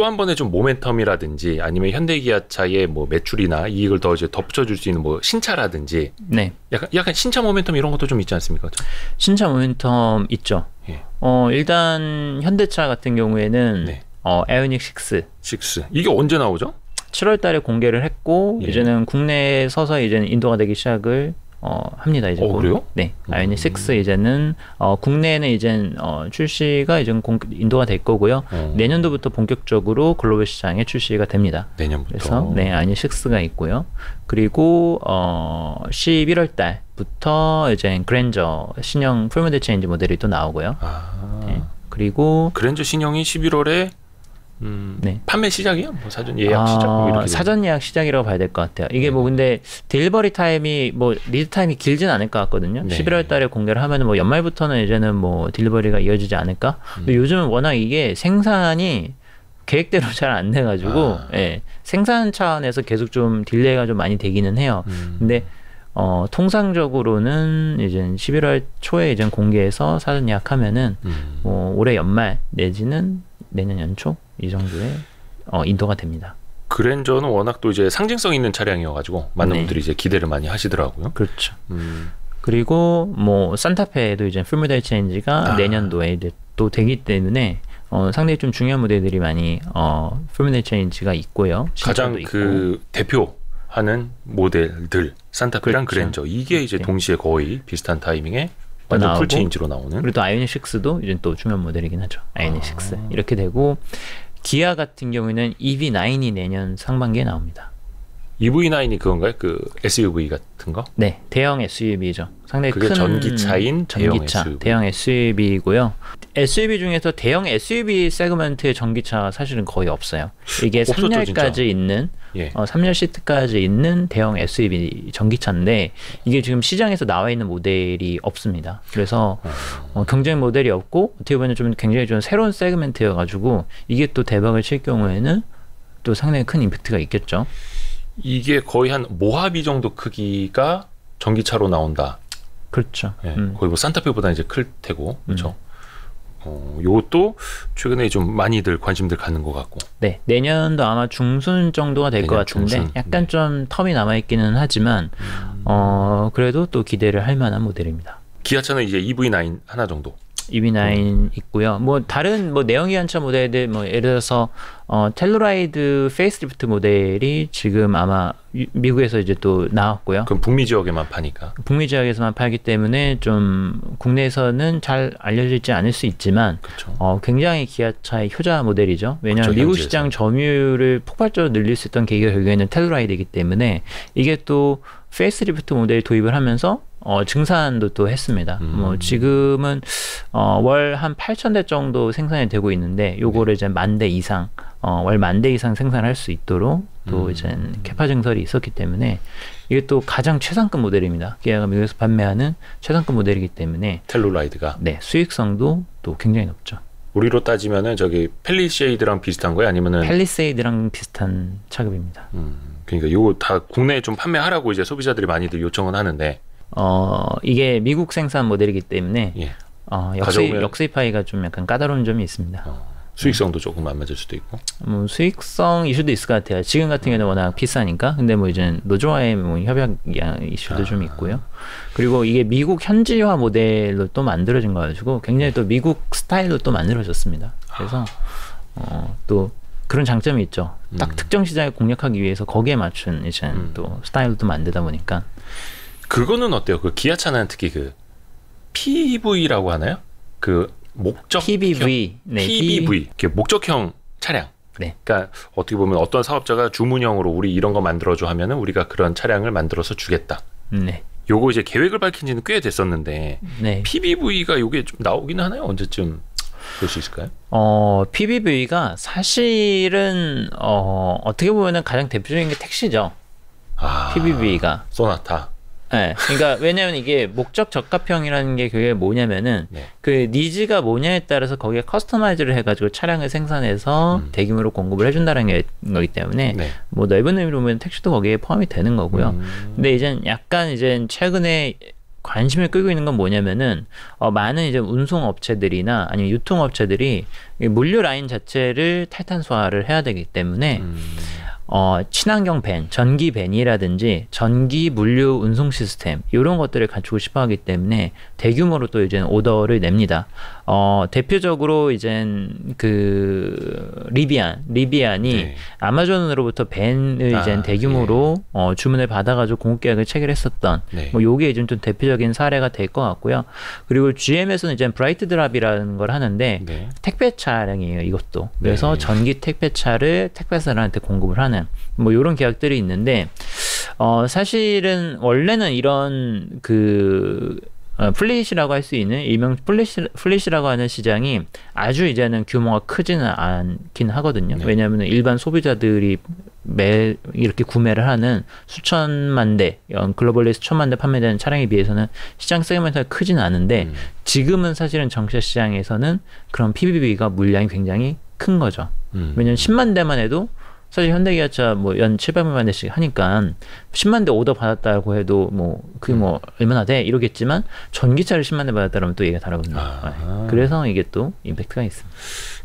또 한 번의 좀 모멘텀이라든지 아니면 현대기아차의 뭐 매출이나 이익을 더 이제 덧붙여줄 수 있는 뭐 신차라든지 네. 약간 신차 모멘텀 이런 것도 좀 있지 않습니까? 신차 모멘텀 있죠. 예. 일단 현대차 같은 경우에는 네. 아이오닉 6 이게 언제 나오죠? 7월 달에 공개를 했고 예. 이제는 국내에 서서히 이제는 인도가 되기 시작을 합니다. 이제 그래요? 네, 아이오닉 6 이제는 국내에는 이젠 출시가 이제 인도가 될 거고요. 내년도부터 본격적으로 글로벌 시장에 출시가 됩니다. 내년부터. 그래서 네, 아이오닉 6가 있고요. 그리고 11월 달부터 이제 그랜저 신형 풀모델 체인지 모델이 또 나오고요. 네, 그리고 그랜저 신형이 11월에 네. 판매 시작이요? 뭐 사전 예약 시작? 뭐 이렇게 사전 예약 시작이라고 봐야 될 것 같아요. 이게 뭐 근데 딜리버리 타임이 뭐 리드 타임이 길진 않을 것 같거든요. 네. 11월 달에 공개를 하면은 뭐 연말부터는 이제는 뭐 딜리버리가 이어지지 않을까? 근데 요즘은 워낙 이게 생산이 계획대로 잘 안 돼가지고 예, 생산 차원에서 계속 좀 딜레이가 좀 많이 되기는 해요. 근데 통상적으로는 이제 11월 초에 이제 공개해서 사전 예약하면은 뭐 올해 연말 내지는 내년 연초 이 정도에 인도가 됩니다. 그랜저는 워낙 또 이제 상징성 있는 차량이어가지고 많은 네. 분들이 이제 기대를 많이 하시더라고요. 그렇죠. 그리고 뭐 산타페도 이제 풀모델 체인지가 내년도에 이제 또 되기 때문에 상당히 좀 중요한 모델들이 많이 풀모델 체인지가 있고요. 가장 있고. 그 대표하는 모델들 산타페랑 그렇죠. 그랜저 이게 이제 네. 동시에 거의 비슷한 타이밍에 완전 나오고, 풀 체인지로 나오는. 그리고 또 아이오닉 6도 이제 또 중요한 모델이긴 하죠. 아이오닉 6 이렇게 되고 기아 같은 경우에는 EV9이 내년 상반기에 나옵니다. EV9이 그건가요? 그 SUV 같은 거? 네, 대형 SUV죠. 상당히 그게 큰 전기차인 대형 SUV. 대형 SUV이고요. SUV 중에서 대형 SUV 세그먼트의 전기차가 사실은 거의 없어요. 이게 없었죠, 3열까지 진짜. 있는 예. 3열 시트까지 있는 대형 SUV 전기차인데 이게 지금 시장에서 나와 있는 모델이 없습니다. 그래서 경쟁 모델이 없고 어떻게 보면 좀 굉장히 좀 새로운 세그먼트여가지고 이게 또 대박을 칠 경우에는 또 상당히 큰 임팩트가 있겠죠. 이게 거의 한 모하비 정도 크기가 전기차로 나온다. 그렇죠. 예. 거의 뭐 산타페보다 이제 클 테고, 그렇죠. 요것도 최근에 좀 많이들 관심들 갖는 것 같고. 네, 내년도 아마 중순 정도가 될 것 같은데 중순. 약간 좀 텀이 남아 있기는 하지만 그래도 또 기대를 할 만한 모델입니다. 기아차는 이제 EV9 하나 정도. EV9 있고요. 뭐 다른 뭐 내연기관차 모델들 뭐 예를 들어서 텔루라이드 페이스리프트 모델이 지금 아마 미국에서 이제 또 나왔고요. 그럼 북미 지역에만 파니까. 북미 지역에서만 팔기 때문에 좀 국내에서는 잘 알려지지 않을 수 있지만 그렇죠. 굉장히 기아차의 효자 모델이죠. 왜냐하면 그렇죠, 미국 현지에서. 시장 점유율을 폭발적으로 늘릴 수 있던 계기가 결국에는 텔루라이드이기 때문에 이게 또 페이스리프트 모델 도입을 하면서 증산도 또 했습니다. 뭐 지금은 월 한 8,000대 정도 생산이 되고 있는데 요거를 이제 10,000대 이상 월 10,000대 이상 생산할 수 있도록 또 이제 캐파 증설이 있었기 때문에 이게 또 가장 최상급 모델입니다. 기아가 미국에서 판매하는 최상급 모델이기 때문에 텔루라이드가. 네, 수익성도 또 굉장히 높죠. 우리로 따지면은 저기 펠리쉐이드랑 비슷한 거예요? 아니면은 팰리세이드랑 비슷한 차급입니다. 그러니까 요거 다 국내에 좀 판매하라고 이제 소비자들이 많이들 요청은 하는데 이게 미국 생산 모델이기 때문에 예. 역수입 역수입하기가 좀 약간 까다로운 점이 있습니다. 수익성도 조금 안 맞을 수도 있고. 뭐 수익성 이슈도 있을 것 같아요. 지금 같은 경우는 워낙 비싸니까. 근데 뭐 이제 노조와의 뭐 협약 이슈도 좀 있고요. 그리고 이게 미국 현지화 모델로 또 만들어진 거 가지고 굉장히 또 미국 스타일로 또 만들어졌습니다. 그래서 또 그런 장점이 있죠. 딱 특정 시장에 공략하기 위해서 거기에 맞춘 이제 또 스타일로 또 만들다 보니까. 그거는 어때요? 그 기아차는 특히 그 PV라고 하나요? 그 목적 PBV, 네, PBV, 목적형 차량. 네. 그러니까 어떻게 보면 어떤 사업자가 주문형으로 우리 이런 거 만들어줘 하면은 우리가 그런 차량을 만들어서 주겠다. 네. 요거 이제 계획을 밝힌 지는 꽤 됐었는데 네. PBV가 요게 좀 나오기는 하나요? 언제쯤 볼 수 있을까요? PBV가 사실은 어떻게 보면은 가장 대표적인 게 택시죠. PBV가. 소나타. 네, 그러니까 왜냐면 이게 목적 적합형이라는 게 그게 뭐냐면은 네. 그 니즈가 뭐냐에 따라서 거기에 커스터마이즈를 해가지고 차량을 생산해서 대규모로 공급을 해준다는 거기 때문에 네. 뭐 넓은 의미로 보면 택시도 거기에 포함이 되는 거고요. 근데 이제 약간 이제 최근에 관심을 끌고 있는 건 뭐냐면은 많은 이제 운송업체들이나 아니면 유통업체들이 이 물류 라인 자체를 탈탄소화를 해야 되기 때문에 친환경 밴, 전기 밴이라든지 전기 물류 운송 시스템 이런 것들을 갖추고 싶어 하기 때문에 대규모로 또 이제 오더를 냅니다. 대표적으로 이제 그 리비안이 네. 아마존으로부터 밴을 이제 대규모로 주문을 받아가지고 공급 계약을 체결했었던 네. 뭐 요게 이제 좀 대표적인 사례가 될 것 같고요. 그리고 GM에서는 이제 브라이트 드랍이라는 걸 하는데 네. 택배 차량이에요, 이것도. 그래서 네. 전기 택배차를 택배사들한테 공급을 하는 뭐 이런 계약들이 있는데 사실은 원래는 이런 그 플릿이라고 할 수 있는 일명 플릿이라고 하는 시장이 아주 이제는 규모가 크지는 않긴 하거든요. 네. 왜냐하면 일반 소비자들이 이렇게 구매를 하는 수천만 대, 글로벌리 수천만 대 판매되는 차량에 비해서는 시장 세그먼트가 크지는 않은데 지금은 사실은 정차 시장에서는 그런 PBV가 물량이 굉장히 큰 거죠. 왜냐하면 10만 대만 해도 사실 현대기아차 뭐 연 700만 대씩 하니까 10만 대 오더 받았다고 해도 그게 얼마나 돼 이러겠지만 전기차를 10만 대 받았다면 또 얘기가 다르거든요. 그래서 이게 또 임팩트가 있습니다.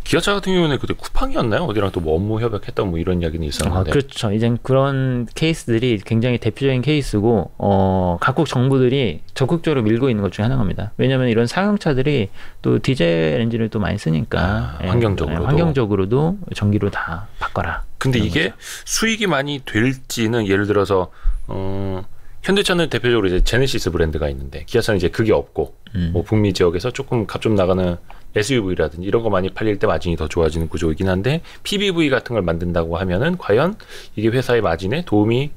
기아차 같은 경우는 그때 쿠팡이었나요? 어디랑 또 뭐 업무 협약했다 뭐 이런 이야기는 있었는데. 그렇죠. 이제 그런 케이스들이 굉장히 대표적인 케이스고 각국 정부들이 적극적으로 밀고 있는 것 중에 하나입니다. 왜냐하면 이런 상용차들이 또 디젤 엔진을 또 많이 쓰니까 환경적으로도 전기로 다 바꿔라. 근데 이게 수익이 많이 될지는 예를 들어서 현대차는 대표적으로 이제 제네시스 브랜드가 있는데 기아차는 이제 그게 없고 뭐 북미 지역에서 조금 값 좀 나가는 SUV라든지 이런 거 많이 팔릴 때 마진이 더 좋아지는 구조이긴 한데 PBV 같은 걸 만든다고 하면은 과연 이게 회사의 마진에 도움이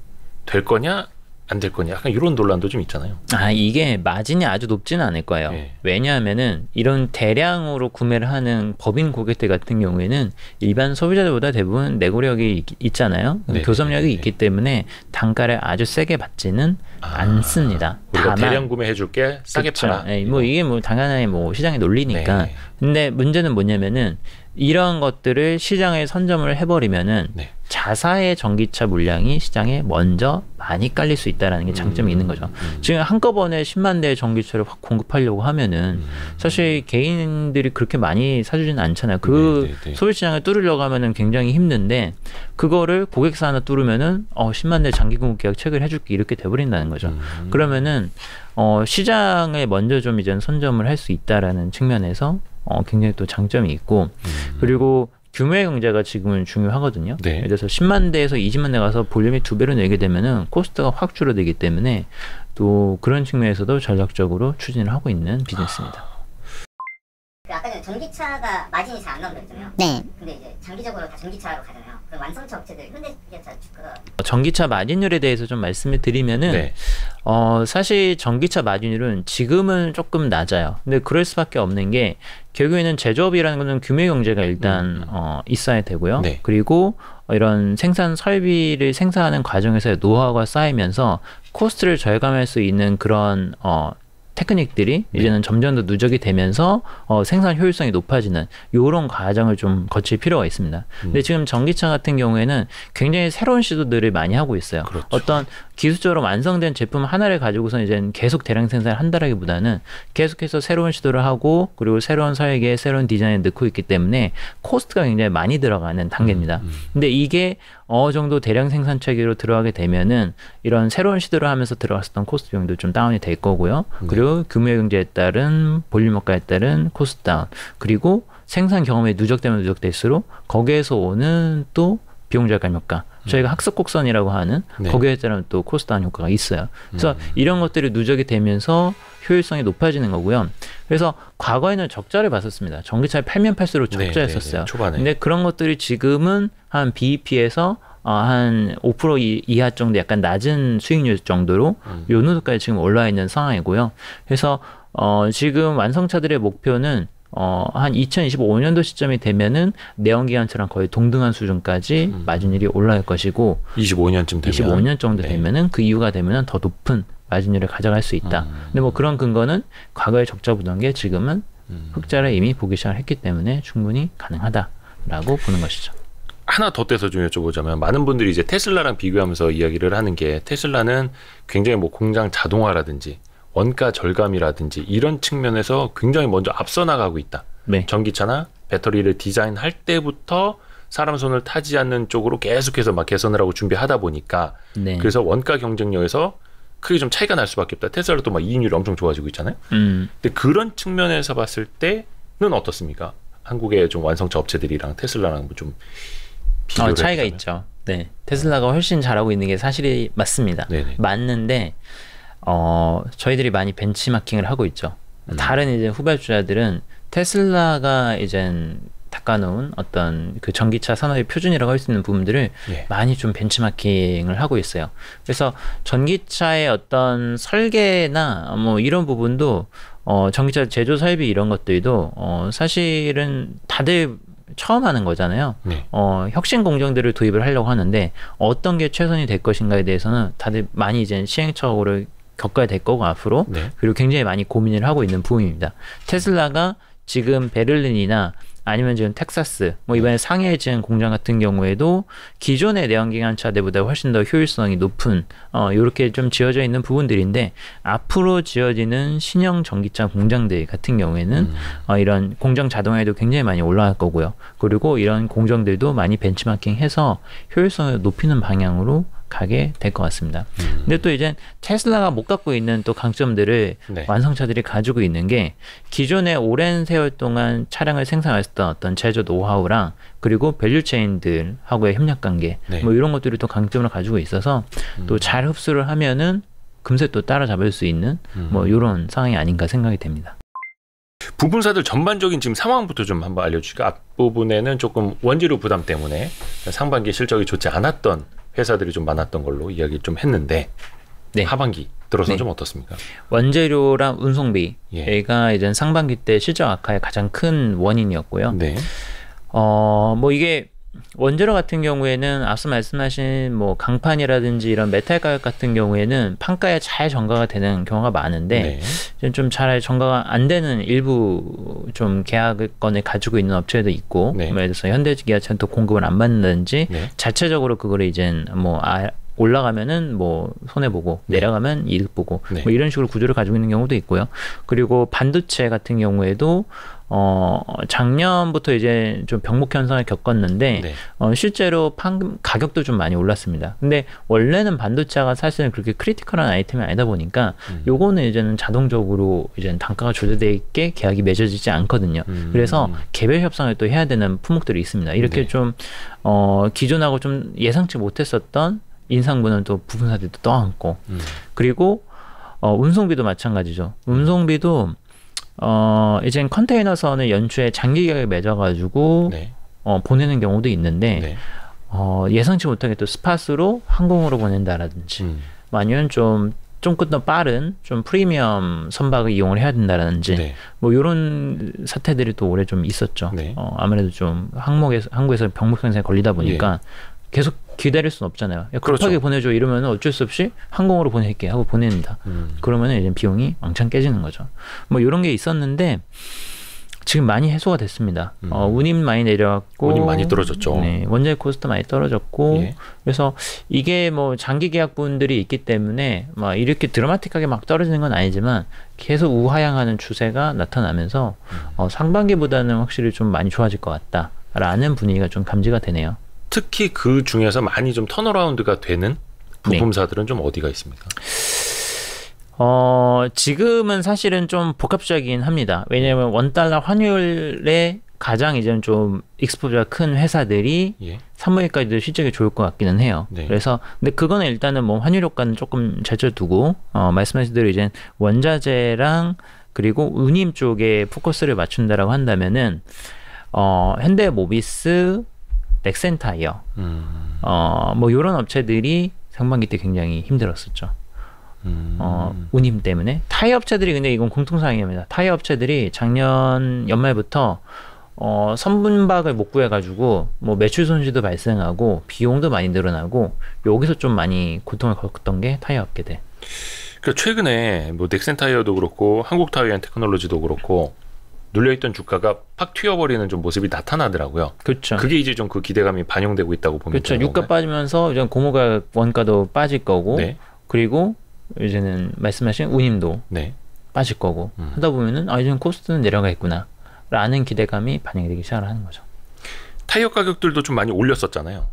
될 거냐 안 될 거냐 약간 이런 논란도 좀 있잖아요. 이게 마진이 아주 높지는 않을 거예요. 네. 왜냐하면은 이런 대량으로 구매를 하는 법인 고객들 같은 경우에는 일반 소비자들보다 대부분 내구력이 있잖아요. 네. 교섭력이 네. 있기 때문에 단가를 아주 세게 받지는 않습니다. 우리가 대량 구매해줄게 싸게 그쵸. 팔아. 네, 뭐 이게 뭐 당연히 뭐 시장의 논리니까. 네. 근데 문제는 뭐냐면은 이런 것들을 시장에 선점을 해버리면은 네. 자사의 전기차 물량이 시장에 먼저 많이 깔릴 수 있다는 게 장점이 있는 거죠. 지금 한꺼번에 10만 대의 전기차를 확 공급하려고 하면은 사실 개인들이 그렇게 많이 사주지는 않잖아요. 소비 시장을 뚫으려고 하면은 굉장히 힘든데 그거를 고객사 하나 뚫으면은 10만 대 장기 공급 계약 체결해줄게 이렇게 돼버린다는 거죠. 그러면은 시장에 먼저 좀 이제 선점을 할 수 있다라는 측면에서 굉장히 또 장점이 있고 그리고 규모의 경제가 지금은 중요하거든요. 네. 예를 들어서 10만 대에서 20만 대 가서 볼륨이 2배로 늘게 되면은 코스트가 확 줄어들기 때문에 또 그런 측면에서도 전략적으로 추진을 하고 있는 비즈니스입니다. 아까 전에 전기차가 마진이 잘 안 나온다고 했잖아요. 네. 근데 이제 장기적으로 다 전기차로 가잖아요. 그럼 완성차 업체들 현대기아차 주가가 전기차 마진율에 대해서 좀 말씀을 드리면은 네. 사실 전기차 마진율은 지금은 조금 낮아요. 근데 그럴 수밖에 없는 게 결국에는 제조업이라는 것은 규모 경제가 일단 있어야 되고요. 네. 그리고 이런 생산 설비를 생산하는 과정에서의 노하우가 쌓이면서 코스트를 절감할 수 있는 그런 테크닉들이 이제는 점점 더 누적이 되면서 생산 효율성이 높아지는 이런 과정을 좀 거칠 필요가 있습니다. 근데 지금 전기차 같은 경우에는 굉장히 새로운 시도들을 많이 하고 있어요. 그렇죠. 어떤 기술적으로 완성된 제품 하나를 가지고서 이제 계속 대량 생산을 한다라기보다는 계속해서 새로운 시도를 하고 그리고 새로운 설계, 새로운 디자인을 넣고 있기 때문에 코스트가 굉장히 많이 들어가는 단계입니다. 근데 이게 어느 정도 대량 생산 체계로 들어가게 되면은 이런 새로운 시도를 하면서 들어갔었던 코스트 비용도 좀 다운이 될 거고요. 그리고 규모의 경제에 따른 볼륨 효과에 따른 코스트 다운 그리고 생산 경험이 누적되면 누적될수록 거기에서 오는 또 비용 절감 효과 저희가 학습 곡선이라고 하는 네. 거기에 따른 또 코스트 다운 효과가 있어요. 그래서 이런 것들이 누적이 되면서 효율성이 높아지는 거고요. 그래서 과거에는 적자를 봤었습니다. 전기차를 팔면 팔수록 적자였었어요. 초반에. 근데 그런 것들이 지금은 한 BEP에서 한 5% 이하 정도 약간 낮은 수익률 정도로 요 정도까지 지금 올라와 있는 상황이고요. 그래서 지금 완성차들의 목표는 한 2025년도 시점이 되면은 내연기관차랑 거의 동등한 수준까지 마진율이 올라갈 것이고 25년쯤 되면 25년 정도 되면은 그 이유가 되면은 더 높은 마진율을 가져갈 수 있다. 근데 뭐 그런 근거는 과거에 적자 보던 게 지금은 흑자를 이미 보기 시작을 했기 때문에 충분히 가능하다라고 보는 것이죠. 하나 더 떼서 좀 여쭤보자면 많은 분들이 이제 테슬라랑 비교하면서 이야기를 하는 게 테슬라는 굉장히 뭐 공장 자동화라든지 원가 절감이라든지 이런 측면에서 굉장히 먼저 앞서 나가고 있다. 네. 전기차나 배터리를 디자인할 때부터 사람 손을 타지 않는 쪽으로 계속해서 막 개선을 하고 준비하다 보니까 네. 그래서 원가 경쟁력에서 크게 좀 차이가 날 수밖에 없다. 테슬라도 또 막 이익률이 엄청 좋아지고 있잖아요. 근데 그런 측면에서 봤을 때는 어떻습니까? 한국의 좀 완성차 업체들이랑 테슬라랑 좀 비교를 차이가 해보자면. 있죠. 네, 테슬라가 훨씬 잘하고 있는 게 사실이 맞습니다. 네네. 맞는데 저희들이 많이 벤치마킹을 하고 있죠. 다른 이제 후발주자들은 테슬라가 이제 닦아놓은 어떤 그 전기차 산업의 표준이라고 할 수 있는 부분들을 예. 많이 좀 벤치마킹을 하고 있어요. 그래서 전기차의 어떤 설계나 뭐 이런 부분도 전기차 제조 설비 이런 것들도 사실은 다들 처음 하는 거잖아요. 네. 혁신 공정들을 도입을 하려고 하는데 어떤 게 최선이 될 것인가에 대해서는 다들 많이 이제 시행착오를 겪어야 될 거고 앞으로 네. 그리고 굉장히 많이 고민을 하고 있는 부분입니다. 테슬라가 지금 베를린이나 아니면 지금 텍사스, 뭐 이번에 상해에 지은 공장 같은 경우에도 기존의 내연기관 차들보다 훨씬 더 효율성이 높은 이렇게 좀 지어져 있는 부분들인데 앞으로 지어지는 신형 전기차 공장들 같은 경우에는 이런 공정 자동화에도 굉장히 많이 올라갈 거고요. 그리고 이런 공정들도 많이 벤치마킹해서 효율성을 높이는 방향으로 가게 될 것 같습니다. 근데 또 이제 테슬라가 못 갖고 있는 또 강점들을 네. 완성차들이 가지고 있는 게 기존에 오랜 세월 동안 차량을 생산했던 어떤 제조 노하우랑 그리고 밸류체인들하고의 협력 관계 네. 뭐 이런 것들이 또 강점을 가지고 있어서 또 잘 흡수를 하면은 금세 또 따라잡을 수 있는 뭐 이런 상황이 아닌가 생각이 됩니다. 부분사들 전반적인 지금 상황부터 좀 한번 알려주시고 앞부분에는 조금 원재료 부담 때문에 상반기 실적이 좋지 않았던 회사들이 좀 많았던 걸로 이야기 좀 했는데 네. 하반기 들어서는 네. 좀 어떻습니까? 원재료랑 운송비 예. 얘가 이제 상반기 때 실적 악화의 가장 큰 원인이었고요. 네. 뭐 이게 원재료 같은 경우에는 앞서 말씀하신 뭐 강판이라든지 이런 메탈 가격 같은 경우에는 판가에 잘 전가가 되는 경우가 많은데 네. 좀 잘 전가가 안 되는 일부 좀 계약건을 가지고 있는 업체도 있고 네. 뭐 예를 들어서 현대기아차는 또 공급을 안 받는다든지 네. 자체적으로 그거를 이제 뭐 올라가면은 뭐 손해 보고 네. 내려가면 이득 보고 네. 뭐 이런 식으로 구조를 가지고 있는 경우도 있고요. 그리고 반도체 같은 경우에도 작년부터 이제 좀 병목 현상을 겪었는데 네. 실제로 가격도 좀 많이 올랐습니다. 근데 원래는 반도체가 사실은 그렇게 크리티컬한 아이템이 아니다 보니까 요거는 이제는 자동적으로 이제 단가가 조절돼 있게 계약이 맺어지지 않거든요. 그래서 개별 협상을 또 해야 되는 품목들이 있습니다. 이렇게 네. 좀 기존하고 좀 예상치 못했었던 인상분은 또 부분사들도 떠안고 그리고 운송비도 마찬가지죠. 운송비도 이젠 컨테이너선을 연초에 장기 계약을 맺어가지고 네. 보내는 경우도 있는데 네. 예상치 못하게 또 스팟으로 항공으로 보낸다라든지 아니면 좀 더 빠른 좀 프리미엄 선박을 이용을 해야 된다라든지 네. 뭐 이런 사태들이 또 올해 좀 있었죠. 네. 아무래도 좀 항구에서 병목 현상에 걸리다 보니까 계속 기다릴 수는 없잖아요. 야, 급하게 그렇죠. 보내줘 이러면 어쩔 수 없이 항공으로 보낼게 하고 보냅니다. 그러면 이제 비용이 왕창 깨지는 거죠. 뭐 이런 게 있었는데 지금 많이 해소가 됐습니다. 운임 많이 내려왔고 운임 많이 떨어졌죠. 네, 원자재 코스트 많이 떨어졌고 예. 그래서 이게 뭐 장기 계약분들이 있기 때문에 막 이렇게 드라마틱하게 막 떨어지는 건 아니지만 계속 우하향하는 추세가 나타나면서 상반기보다는 확실히 좀 많이 좋아질 것 같다라는 분위기가 좀 감지가 되네요. 특히 그 중에서 많이 좀 턴어라운드가 되는 부품사들은 좀 어디가 있습니까? 지금은 사실은 좀 복합적이긴 합니다. 왜냐하면 원달러 환율에 가장 이제 좀 익스포저가 큰 회사들이 예. 3분기까지도 실적이 좋을 것 같기는 해요. 네. 그래서 근데 그거는 일단은 뭐 환율 효과는 조금 제쳐두고 말씀하신 대로 이제 원자재랑 그리고 운임 쪽에 포커스를 맞춘다라고 한다면은 현대모비스, 넥센타이어 뭐 이런 업체들이 상반기 때 굉장히 힘들었었죠. 운임 때문에 타이어 업체들이 근데 이건 공통사항입니다. 타이어 업체들이 작년 연말부터 선분박을 못 구해가지고 뭐 매출 손실도 발생하고 비용도 많이 늘어나고 여기서 좀 많이 고통을 겪었던 게 타이어 업계들. 그러니까 최근에 뭐 넥센타이어도 그렇고 한국타이어앤테크놀로지도 그렇고 눌려있던 주가가 팍 튀어버리는 좀 모습이 나타나더라고요. 그렇죠. 그게 이제 좀 그 기대감이 반영되고 있다고 보면 그렇죠. 되는 유가 건가요? 빠지면서 이제 고무가 원가도 빠질 거고 네. 그리고 이제는 말씀하신 운임도 네. 빠질 거고 하다 보면은 이제는 코스트는 내려가겠구나 라는 기대감이 반영이 되기 시작을 하는 거죠. 타이어 가격들도 좀 많이 올렸었잖아요.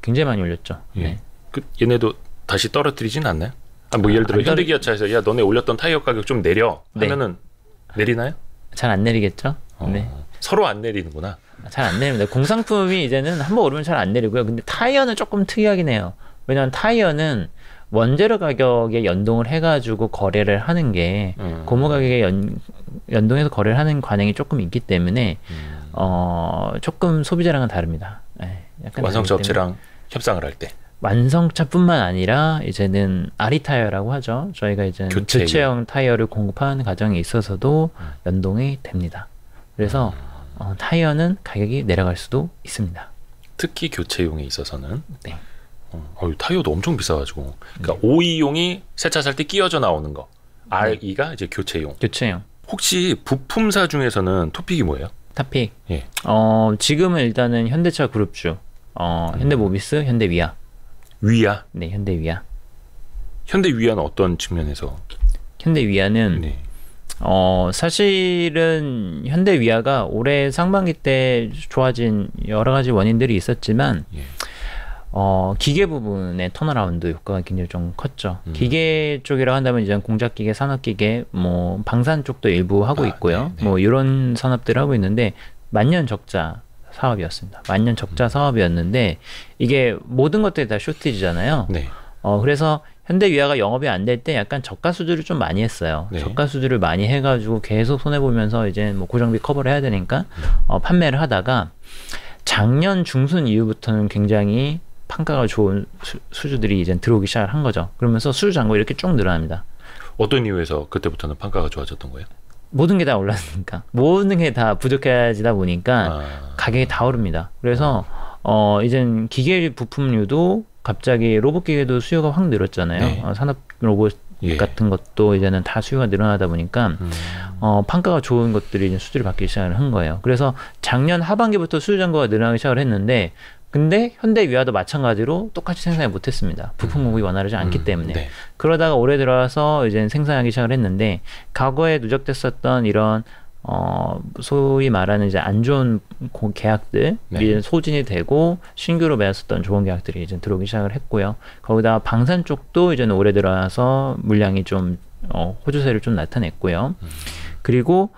굉장히 많이 올렸죠. 예. 네. 얘네도 다시 떨어뜨리진 않나요? 뭐 예를 들어 현대기아차에서 야 너네 올렸던 타이어 가격 좀 내려 하면은 내리나요? 잘 안 내리겠죠. 네. 서로 안 내리는구나. 잘 안 내립니다. 공산품이 이제는 한번 오르면 잘 안 내리고요. 근데 타이어는 조금 특이하긴 해요. 왜냐하면 타이어는 원재료 가격에 연동을 해가지고 거래를 하는 게 고무 가격에 연동해서 거래를 하는 관행이 조금 있기 때문에 조금 소비자랑은 다릅니다. 네, 약간 완성차 업체랑 협상을 할 때. 완성차뿐만 아니라 이제는 아리 타이어라고 하죠. 저희가 이제 교체형 타이어를 공급하는 과정에 있어서도 연동이 됩니다. 그래서 타이어는 가격이 내려갈 수도 있습니다. 특히 교체용에 있어서는. 네. 타이어도 엄청 비싸가지고. 그러니까 OE용이 새 차 살 때 끼워져 나오는 거. RE가 이제 교체용. 교체용. 혹시 부품사 중에서는 토픽이 뭐예요? 타픽. 예. 지금은 일단은 현대차 그룹주, 현대모비스, 현대위아. 위아? 네, 현대위아. 현대위아는 어떤 측면에서? 현대위아는 네. 사실은 현대위아가 올해 상반기 때 좋아진 여러 가지 원인들이 있었지만 예. 기계 부분의 턴어라운드 효과가 굉장히 좀 컸죠. 기계 쪽이라고 한다면 이제 공작기계, 산업기계, 뭐 방산 쪽도 일부 하고 있고요. 네. 뭐 이런 산업들을 하고 있는데 만년 적자 사업이었습니다. 만년 적자 사업이었는데 이게 모든 것들이 다 쇼티지잖아요. 네. 그래서 현대위아가 영업이 안 될 때 약간 저가 수주를 좀 많이 했어요. 네. 저가 수주를 많이 해가지고 계속 손해보면서 이제 뭐 고정비 커버를 해야 되니까 판매를 하다가 작년 중순 이후부터는 굉장히 판가가 좋은 수주들이 이제 들어오기 시작을 한 거죠. 그러면서 수주 잔고가 이렇게 쭉 늘어납니다. 어떤 이유에서 그때부터는 판가가 좋아졌던 거예요? 모든 게 다 올랐으니까. 모든 게 다 부족해지다 보니까 가격이 다 오릅니다. 그래서 이젠 기계 부품류도 갑자기 로봇 기계도 수요가 확 늘었잖아요. 네. 산업 로봇 같은 것도 이제는 다 수요가 늘어나다 보니까 판가가 좋은 것들이 이제 수주를 받기 시작을 한 거예요. 그래서 작년 하반기부터 수주 잔고가 늘어나기 시작을 했는데 근데 현대위아도 마찬가지로 똑같이 생산을 못했습니다. 부품 공급이 원활하지 않기 때문에. 네. 그러다가 올해 들어와서 이제 생산하기 시작을 했는데 과거에 누적됐었던 이런 소위 말하는 이제 안 좋은 계약들 이제 소진이 되고 신규로 맺었었던 좋은 계약들이 이제 들어오기 시작을 했고요. 거기다가 방산 쪽도 이제 올해 들어와서 물량이 좀 호조세를 좀 나타냈고요. 그리고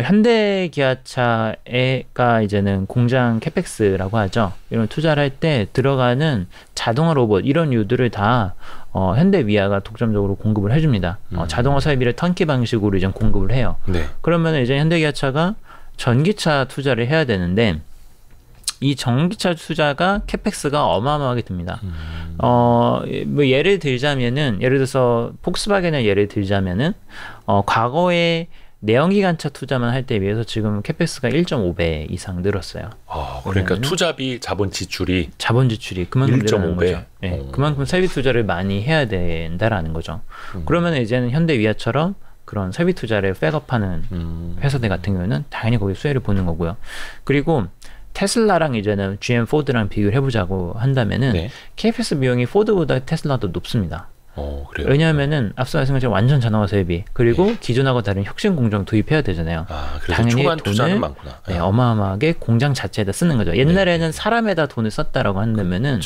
현대기아차가 이제는 공장 캐펙스라고 하죠. 이런 투자를 할 때 들어가는 자동화 로봇 이런 류들을 다 현대위아가 독점적으로 공급을 해줍니다. 자동화 설비를 턴키 방식으로 이제 공급을 해요. 네. 그러면 이제 현대기아차가 전기차 투자를 해야 되는데 이 전기차 투자가 캐펙스가 어마어마하게 듭니다. 뭐 예를 들어서 폭스바겐의 예를 들자면은 과거에 내연기관차 투자만 할 때에 비해서 지금 캐펙스가 1.5배 이상 늘었어요. 그러니까 투자비 자본 지출이 그만큼 늘어나는 1.5배. 거죠. 네, 그만큼 설비 투자를 많이 해야 된다라는 거죠. 그러면 이제는 현대위아처럼 그런 설비 투자를 백업하는 회사들 같은 경우는 당연히 거기 수혜를 보는 거고요. 그리고 테슬라랑 이제는 GM 포드랑 비교를 해보자고 한다면은 캐펙스 비용이 포드보다 테슬라도 높습니다. 그래요? 왜냐하면은 앞서 말씀하신 것처럼 완전 자동화 설비 그리고 기존하고 다른 혁신 공정 도입해야 되잖아요. 그래서 당연히 초반 투자는 많구나. 어마어마하게 공장 자체에다 쓰는 거죠. 옛날에는 사람에다 돈을 썼다라고 한다면은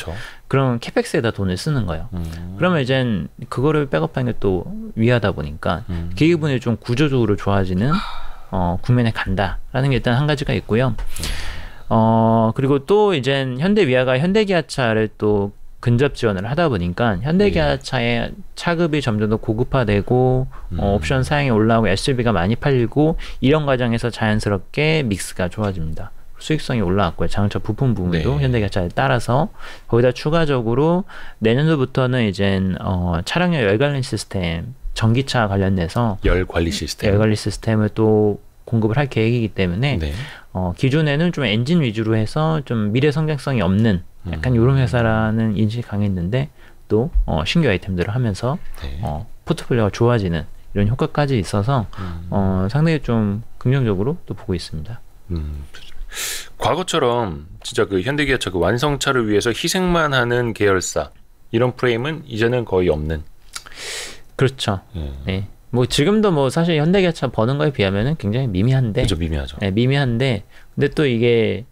그럼 캐펙스에다 돈을 쓰는 거예요. 그러면 이젠 그거를 백업하는 게 또 위하다 보니까 기계분이 좀 구조적으로 좋아지는 국면에 간다라는 게 일단 한 가지가 있고요. 그리고 또 이젠 현대위아가 현대기아차를 또 근접 지원을 하다 보니까 현대기아차의 차급이 점점 더 고급화되고 옵션 사양이 올라오고 SUV가 많이 팔리고 이런 과정에서 자연스럽게 믹스가 좋아집니다. 수익성이 올라왔고요. 자동차 부품 부분도 현대기아차에 따라서 거기다 추가적으로 내년도부터는 이젠 차량용 열 관리 시스템 전기차 관련돼서 열 관리 시스템을 또 공급을 할 계획이기 때문에 기존에는 좀 엔진 위주로 해서 좀 미래 성장성이 없는 약간 이런 회사라는 인식이 강했는데 또 신규 아이템들을 하면서 포트폴리오가 좋아지는 이런 효과까지 있어서 상당히 좀 긍정적으로 또 보고 있습니다. 과거처럼 진짜 그 현대기아차 그 완성차를 위해서 희생만 하는 계열사 이런 프레임은 이제는 거의 없는. 그렇죠. 네. 뭐 지금도 뭐 사실 현대기아차 버는 거에 비하면은 굉장히 미미한데. 그죠, 미미하죠. 네, 미미한데 근데 또 이게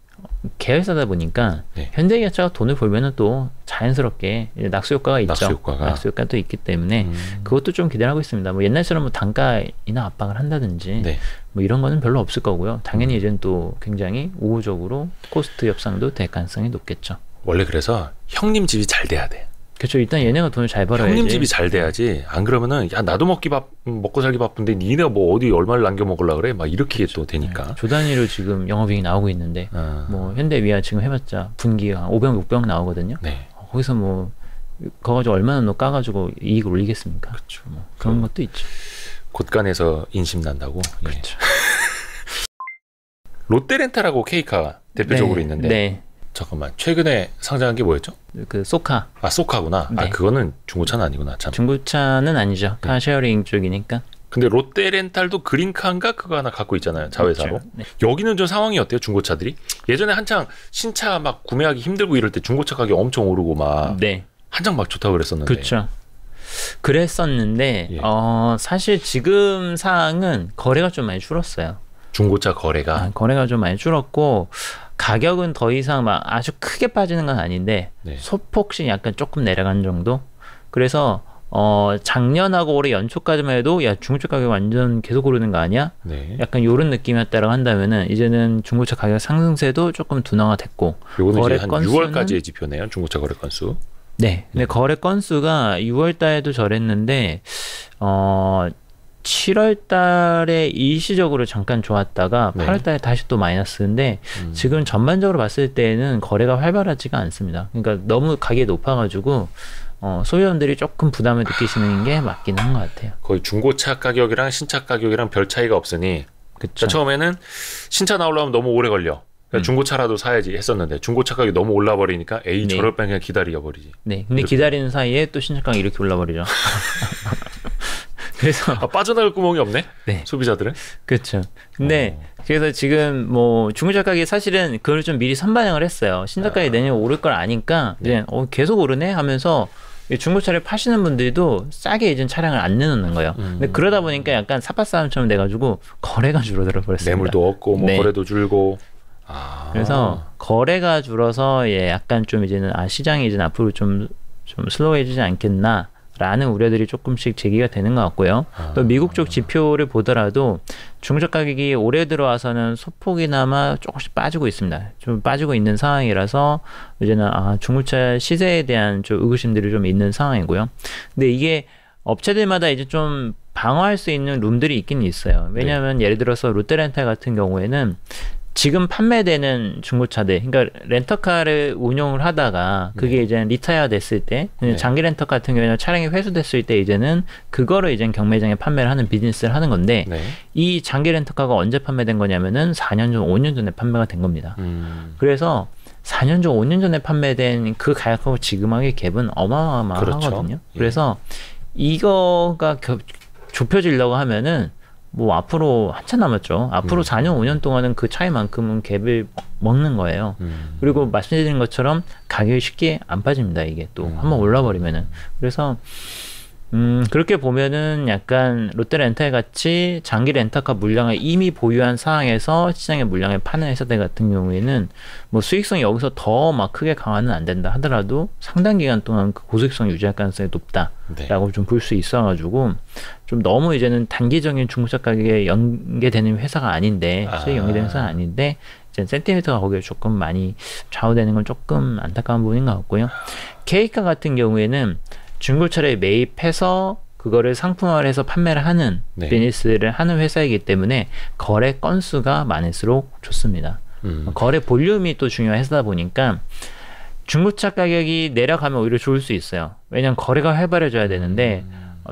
계열사다 보니까 네. 현대기아차가 돈을 벌면은 또 자연스럽게 이제 낙수 효과가 있죠. 낙수 효과가 또 있기 때문에 그것도 좀 기대를 하고 있습니다. 뭐 옛날처럼 뭐 단가이나 압박을 한다든지 네. 뭐 이런 거는 별로 없을 거고요. 당연히 이제는 또 굉장히 우호적으로 코스트 협상도 될 가능성이 높겠죠. 원래 그래서 형님 집이 잘 돼야 돼. 그렇죠. 일단 얘네가 돈을 잘 벌어야지. 형님 집이 잘 돼야지. 안 그러면은 야 나도 먹고 살기 바쁜데 니네가 뭐 어디 얼마를 남겨 먹으려 그래? 막 이렇게 또 되니까. 네. 조 단위로 지금 영업이익이 나오고 있는데 뭐 현대위아 지금 해봤자 분기가 500, 600 나오거든요. 네. 거기서 뭐 그거 가지고 얼마나 까가지고 이익을 올리겠습니까? 그렇죠. 뭐 그런 것도 있죠. 곳간에서 인심 난다고. 그렇죠. 롯데렌탈하고 K카 대표적으로 네, 있는데. 네. 잠깐만. 최근에 상장한 게 뭐였죠? 그 소카. 아 소카구나. 네. 아 그거는 중고차는 아니구나. 참. 중고차는 아니죠. 카쉐어링 쪽이니까. 근데 롯데렌탈도 그린카인가 그거 하나 갖고 있잖아요. 자회사로. 그렇죠. 네. 여기는 좀 상황이 어때요? 중고차들이? 예전에 한창 신차 막 구매하기 힘들고 이럴 때 중고차 가격이 엄청 오르고 막 네. 한창 막 좋다고 그랬었는데. 그렇죠. 그랬었는데 예. 사실 지금 상황은 거래가 좀 많이 줄었어요. 중고차 거래가. 거래가 좀 많이 줄었고 가격은 더 이상 막 아주 크게 빠지는 건 아닌데 네. 소폭씩 약간 조금 내려간 정도. 그래서 작년하고 올해 연초까지만 해도 야 중고차 가격 완전 계속 오르는 거 아니야? 네. 약간 요런 느낌이었다라고 한다면은 이제는 중고차 가격 상승세도 조금 둔화가 됐고 요거는 거래 이제 한 건수는 6월까지의 지표네요. 중고차 거래 건수. 네. 근데 거래 건수가 6월 달에도 저랬는데 7월 달에 일시적으로 잠깐 좋았다가 네. 8월 달에 다시 또 마이너스인데 지금 전반적으로 봤을 때는 거래가 활발하지가 않습니다. 그러니까 너무 가격이 높아가지고 소유원들이 조금 부담을 느끼시는 게 맞긴 한 것 같아요. 거의 중고차 가격이랑 신차 가격이랑 별 차이가 없으니 그쵸. 그러니까 처음에는 신차 나오려면 너무 오래 걸려. 그러니까 중고차라도 사야지 했었는데 중고차 가격이 너무 올라버리니까 에이 네. 저럴 바에 그냥 기다려버리지. 네. 근데 이렇게. 기다리는 사이에 또 신차 가격이 이렇게 올라버리죠. 그래서 아, 빠져나갈 구멍이 없네. 네. 소비자들은. 그렇죠. 근데 그래서 지금 뭐 중고차 가격이 사실은 그걸 좀 미리 선반영을 했어요. 신차 가격이 내년에 오를 걸 아니까 이제 계속 오르네 하면서 이 중고차를 파시는 분들도 싸게 이제 차량을 안 내놓는 거예요. 근데 그러다 보니까 약간 삿바싸움처럼 돼가지고 거래가 줄어들어 버렸습니다. 매물도 없고 뭐 네. 거래도 줄고. 그래서 거래가 줄어서 약간 좀 이제는 시장이 이제 앞으로 좀 슬로우해지지 않겠나라는 우려들이 조금씩 제기가 되는 것 같고요. 또 미국 쪽 지표를 보더라도 중고차 가격이 올해 들어와서는 소폭이나마 조금씩 빠지고 있습니다. 좀 빠지고 있는 상황이라서 이제는 중고차 시세에 대한 좀 의구심들이 좀 있는 상황이고요. 근데 이게 업체들마다 이제 좀 방어할 수 있는 룸들이 있긴 있어요. 왜냐하면 예를 들어서 롯데렌탈 같은 경우에는 지금 판매되는 중고차들, 그러니까 렌터카를 운용을 하다가 그게 이제 리타이어 됐을 때, 장기 렌터 같은 경우에는 차량이 회수됐을 때 이제는 그거를 이제 경매장에 판매를 하는 비즈니스를 하는 건데, 네. 이 장기 렌터카가 언제 판매된 거냐면은 4년 전, 5년 전에 판매가 된 겁니다. 그래서 4년 전, 5년 전에 판매된 그 가격하고 지금 하게 갭은 어마어마하거든요. 그렇죠. 그래서 이거가 좁혀지려고 하면은 뭐 앞으로 한참 남았죠. 앞으로 4년, 5년 동안은 그 차이만큼은 갭을 먹는 거예요. 그리고 말씀드린 것처럼 가격이 쉽게 안 빠집니다. 이게 또 한번 올라버리면은. 그래서 그렇게 보면은 약간 롯데렌탈 같이 장기 렌터카 물량을 이미 보유한 상황에서 시장의 물량을 파는 회사들 같은 경우에는 뭐 수익성이 여기서 더 막 크게 강화는 안 된다 하더라도 상당 기간 동안 그 고수익성 유지할 가능성이 높다라고 좀 볼 수 있어가지고 좀 너무 이제는 단기적인 중고차 가격에 연계되는 회사가 아닌데 수익 연계되는 회사가 아닌데 이제 센티미터가 거기에 조금 많이 좌우되는 건 조금 안타까운 부분인 것 같고요. K카 같은 경우에는 중고차를 매입해서 그거를 상품화해서 판매를 하는 비즈니스를 하는 회사이기 때문에 거래 건수가 많을수록 좋습니다. 거래 볼륨이 또 중요한 회사다 보니까 중고차 가격이 내려가면 오히려 좋을 수 있어요. 왜냐하면 거래가 활발해져야 되는데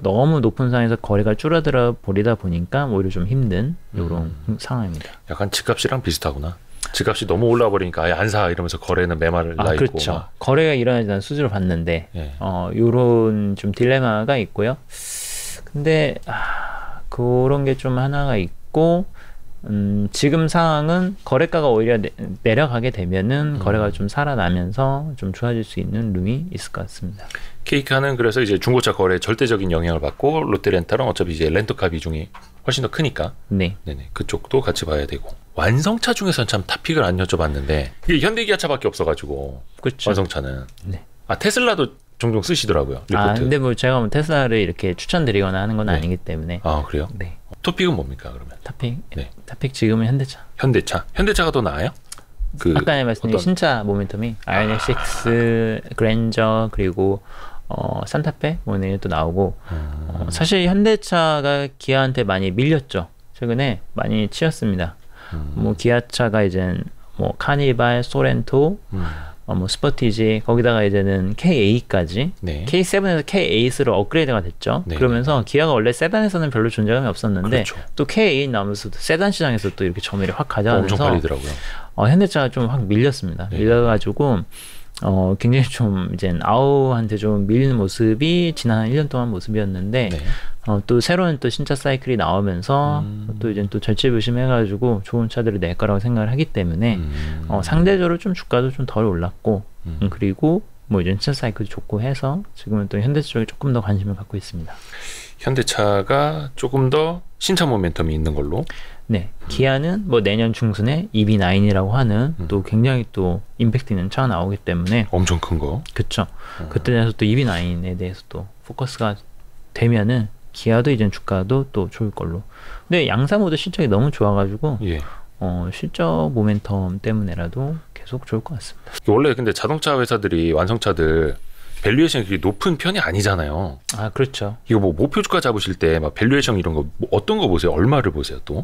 너무 높은 상황에서 거래가 줄어들어 버리다 보니까 오히려 좀 힘든 이런 상황입니다. 약간 집값이랑 비슷하구나. 집값이 너무 올라 버리니까 아예 안 사 이러면서 거래는 매말을 나 있고. 그렇죠. 거래가 일어나지 않은 수주를 봤는데 요런 좀 딜레마가 있고요. 근데 그런 게 좀 하나가 있고 지금 상황은 거래가가 오히려 내려가게 되면은 거래가 좀 살아나면서 좀 좋아질 수 있는 룸이 있을 것 같습니다. 케이카는 그래서 이제 중고차 거래에 절대적인 영향을 받고 롯데렌탈은 어차피 이제 렌터카 비중이 훨씬 더 크니까 네. 네네 그쪽도 같이 봐야 되고 완성차 중에서는 참 탑픽을 안 여쭤봤는데 이게 현대기아차밖에 없어가지고 그렇죠. 완성차는 네. 아 테슬라도 종종 쓰시더라고요 리포트. 아 근데 뭐 제가 뭐 테슬라를 이렇게 추천드리거나 하는 건 네. 아니기 때문에. 아 그래요? 네. 토픽은 뭡니까 그러면? 탑픽. 네. 탑픽 지금은 현대차. 현대차가 더 나아요? 그 아까 말씀드린 신차 모멘텀이 아이오닉6, 그랜저 그리고 산타페 뭐 내일 또 나오고 사실 현대차가 기아한테 많이 밀렸죠. 최근에 많이 치였습니다. 뭐 기아차가 이제 뭐 카니발, 소렌토, 뭐 스포티지 거기다가 이제는 K8까지 네. K7에서 K8으로 업그레이드가 됐죠. 네. 그러면서 기아가 원래 세단에서는 별로 존재감이 없었는데 그렇죠. 또 K8 나오면서 세단 시장에서 또 이렇게 점유율이 확 가져가면서 엄청 팔리더라고요. 현대차가 좀 확 밀렸습니다. 네. 밀려가지고 굉장히 좀 이제 아우한테 좀 밀리는 모습이 지난 한 1년 동안 모습이었는데 네. 또 새로운 또 신차 사이클이 나오면서 또 이제 또 절체부심해가지고 좋은 차들을 낼 거라고 생각을 하기 때문에 상대적으로 좀 주가도 좀 덜 올랐고 그리고 뭐 이제 신차 사이클도 좋고 해서 지금은 또 현대차 쪽에 조금 더 관심을 갖고 있습니다. 현대차가 조금 더 신차 모멘텀이 있는 걸로. 네, 기아는 뭐 내년 중순에 EV9이라고 하는 또 굉장히 또 임팩트 있는 차가 나오기 때문에 엄청 큰 거. 그쵸. 그때 대해서 또 EV9에 대해서 또 포커스가 되면은 기아도 이제 주가도 또 좋을 걸로. 근데 양사 모두 실적이 너무 좋아가지고 예. 실적 모멘텀 때문에라도 계속 좋을 것 같습니다. 원래 근데 자동차 회사들이 완성차들 밸류에이션이 그렇게 높은 편이 아니잖아요. 아 그렇죠. 이거 뭐 목표 주가 잡으실 때 막 밸류에이션 이런 거 뭐 어떤 거 보세요? 얼마를 보세요 또?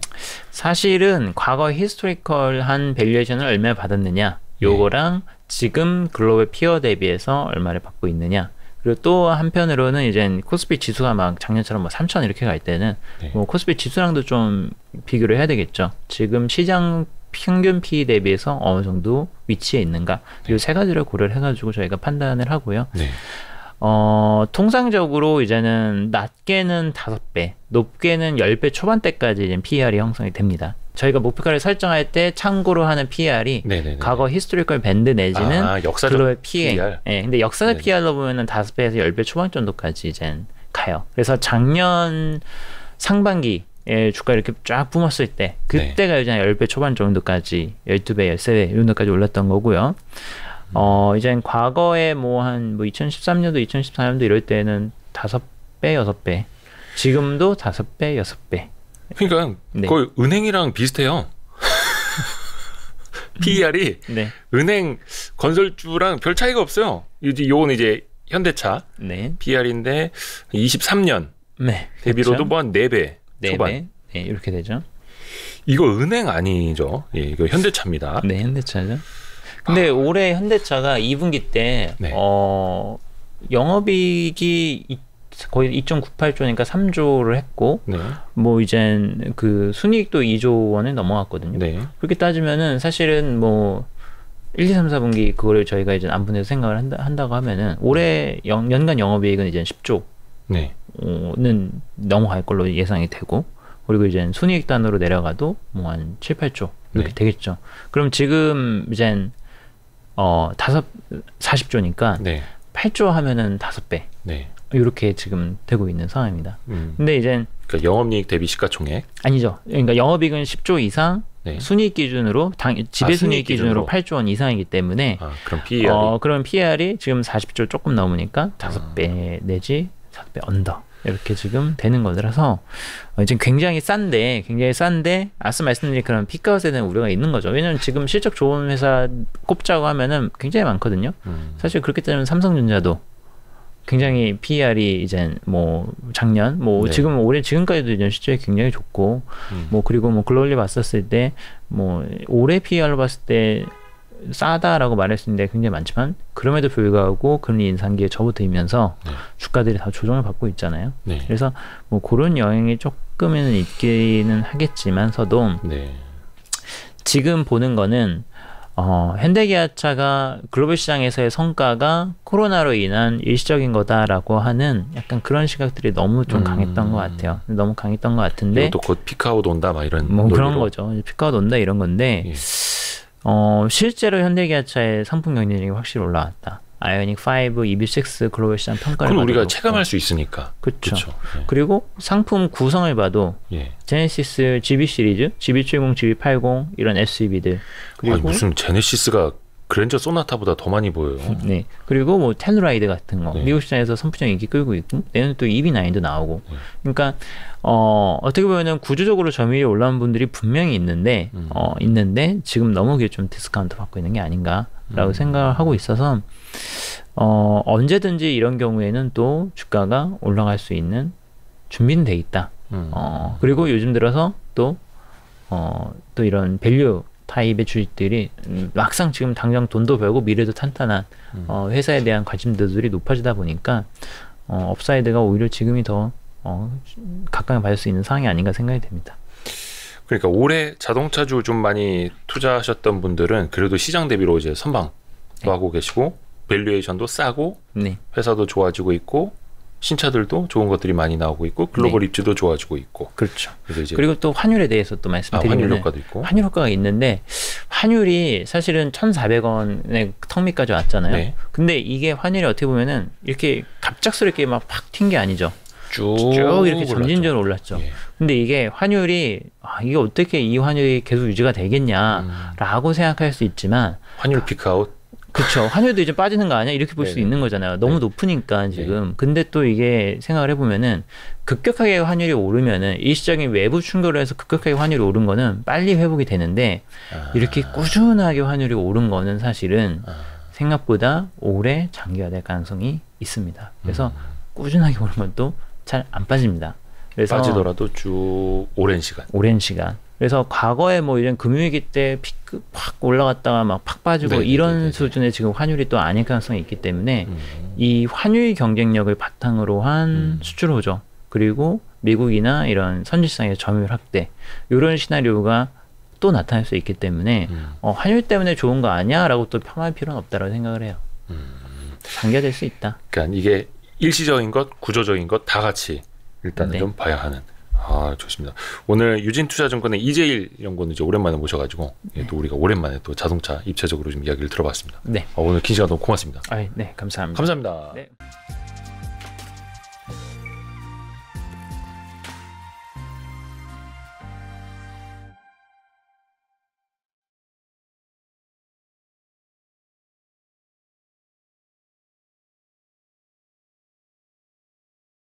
사실은 과거 히스토리컬한 밸류에이션을 얼마 받았느냐 요거랑 지금 글로벌 피어 대비해서 얼마를 받고 있느냐. 그리고 또 한편으로는 이제 코스피 지수가 막 작년처럼 뭐 3,000 이렇게 갈 때는 네. 뭐 코스피 지수랑도 좀 비교를 해야 되겠죠. 지금 시장 평균 P 대비해서 어느 정도 위치에 있는가 이 세 가지를 고려를 해가지고 저희가 판단을 하고요. 네. 통상적으로 이제는 낮게는 5배, 높게는 10배 초반대까지 이제 PER이 형성이 됩니다. 저희가 목표가를 설정할 때 참고로 하는 PER이 네네네. 과거 히스토리컬 밴드 내지는 역사적 글로벌 PE. PER. 예, 근데 역사적 네네. PER로 보면은 5배에서 10배 초반 정도까지 이제 가요. 그래서 작년 상반기 주가 이렇게 쫙 뿜었을 때 그때가 이제 10배 초반 정도까지 12배, 13배 이 정도까지 올랐던 거고요. 이제 과거에 뭐 한 뭐 2013년도, 2014년도 이럴 때는 5배, 6배. 지금도 5배, 6배. 그러니까 네. 거의 은행이랑 비슷해요. PER이 네. 은행 건설주랑 별 차이가 없어요. 요건 이제 현대차 네. PER인데 23년 네. 대비로도 그렇죠. 뭐 한 4배 네 초반. 배. 네, 이렇게 되죠. 이거 은행 아니죠? 예, 이거 현대차입니다. 네, 현대차죠. 근데 올해 현대차가 2분기 때 네. 영업이익이 거의 2.98조니까 3조를 했고 네. 뭐 이젠 그 순이익도 2조 원에 넘어갔거든요. 네. 그렇게 따지면은 사실은 뭐 1, 2, 3, 4분기 그거를 저희가 이제 안분해서 생각을 한다고 하면은 올해 연간 영업이익은 이제 10조는 네. 넘어갈 걸로 예상이 되고 그리고 이제 순이익 단으로 내려가도 뭐 한 7, 8조 이렇게 네. 되겠죠. 그럼 지금 이젠 40조니까 네. 8조 하면은 5배 네. 이렇게 지금 되고 있는 상황입니다. 근데 이젠 그러니까 영업이익 대비 시가총액. 아니죠. 그러니까 영업이익은 10조 이상, 네. 순이익 기준으로 지배 순이익 기준으로 기준으로. 8조 원 이상이기 때문에 그럼 PER이 그럼 PER이 지금 40조 조금 넘으니까 5배 내지 4배 언더 이렇게 지금 되는 거라서 지금 굉장히 싼데 앞서 말씀드린 그런 피크아웃에 대한 우려가 있는 거죠. 왜냐면 지금 실적 좋은 회사 꼽자고 하면은 굉장히 많거든요. 사실 그렇기 때문에 삼성전자도 굉장히 PER이 이제 뭐 작년 뭐 네. 지금 올해 지금까지도 이제 실적이 굉장히 좋고 뭐 그리고 뭐 글로벌리 봤었을 때 뭐 올해 PER로 봤을 때 싸다라고 말할 수 있는데 굉장히 많지만 그럼에도 불구하고 금리 인상기에 접어들면서 네. 주가들이 다 조정을 받고 있잖아요. 네. 그래서 뭐 그런 영향이 조금은 있기는 하겠지만서도 네. 지금 보는 거는 현대기아차가 글로벌 시장에서의 성과가 코로나로 인한 일시적인 거다라고 하는 약간 그런 시각들이 너무 좀 강했던 것 같아요. 너무 강했던 것 같은데 이것도 곧 피크아웃 온다 막 이런 뭐 그런 논리로. 거죠. 피크아웃 온다 이런 건데 예. 실제로 현대기아차의 상품 경쟁력이 확실히 올라왔다. 아이오닉 5, EV6 글로벌 시장 평가를 그건 우리가 받아놓고. 체감할 수 있으니까. 그렇죠. 예. 그리고 상품 구성을 봐도 예. 제네시스 GB 시리즈, GB70, GB80 이런 SUV들 그리고 아니, 무슨 제네시스가 그랜저 소나타보다 더 많이 보여요. 네. 그리고 뭐 텔루라이드 같은 거 네. 미국 시장에서 선풍적 인기 끌고 있고 내년 또 EV9도 나오고 네. 그러니까 어떻게 보면은 구조적으로 점유율이 올라온 분들이 분명히 있는데 있는데 지금 너무 좀 디스카운트 받고 있는 게 아닌가라고 생각을 하고 있어서 언제든지 이런 경우에는 또 주가가 올라갈 수 있는 준비는 돼 있다. 그리고 요즘 들어서 또 이런 밸류 타입의 주식들이 막상 지금 당장 돈도 벌고 미래도 탄탄한 회사에 대한 관심도들이 높아지다 보니까 업사이드가 오히려 지금이 더 각광을 받을 수 있는 상황이 아닌가 생각이 됩니다. 그러니까 올해 자동차주 좀 많이 투자하셨던 분들은 그래도 시장 대비로 이제 선방도 하고 계시고 밸류에이션도 싸고 네. 회사도 좋아지고 있고 신차들도 좋은 것들이 많이 나오고 있고 글로벌 입지도 좋아지고 있고. 그렇죠. 그래서 이제 그리고 또 환율에 대해서 또 말씀드리면 환율 효과도 있고. 환율 효과가 있는데 환율이 사실은 1,400원의 턱 밑까지 왔잖아요. 네. 근데 이게 환율이 어떻게 보면은 이렇게 갑작스럽게 막 팍 튄 게 아니죠. 쭉 이렇게 점진적으로 올랐죠. 예. 근데 이게 환율이 이게 어떻게 이 환율이 계속 유지가 되겠냐라고 생각할 수 있지만 환율 피크아웃. 그렇죠. 환율도 이제 빠지는 거 아니야? 이렇게 볼 수 네네. 있는 거잖아요. 너무 네. 높으니까 지금. 근데 또 이게 생각을 해보면은 급격하게 환율이 오르면은 일시적인 외부 충격을 해서 급격하게 환율이 오른 거는 빨리 회복이 되는데 이렇게 꾸준하게 환율이 오른 거는 사실은 생각보다 오래 장기화될 가능성이 있습니다. 그래서 꾸준하게 오른 건 또 잘 안 빠집니다. 그래서 빠지더라도 쭉 오랜 시간. 오랜 시간. 그래서 과거에 뭐 이런 금융위기 때 피크 팍 올라갔다가 막 팍 빠지고 네네네네. 이런 수준의 지금 환율이 또 아닐 가능성이 있기 때문에 이 환율 경쟁력을 바탕으로 한 수출 호조 그리고 미국이나 이런 선진시장의 점유율 확대 이런 시나리오가 또 나타날 수 있기 때문에 환율 때문에 좋은 거 아니야라고 또 폄하할 필요는 없다고 생각을 해요. 장기화될 수 있다. 그러니까 이게 일시적인 것, 구조적인 것 다 같이 일단은 네. 좀 봐야 하는. 좋습니다. 오늘 유진투자증권의 이재일 연구원 이제 오랜만에 모셔가지고 또 우리가 오랜만에 또 자동차 입체적으로 좀 이야기를 들어봤습니다. 네. 오늘 긴 시간 너무 고맙습니다. 네, 감사합니다. 감사합니다. 네.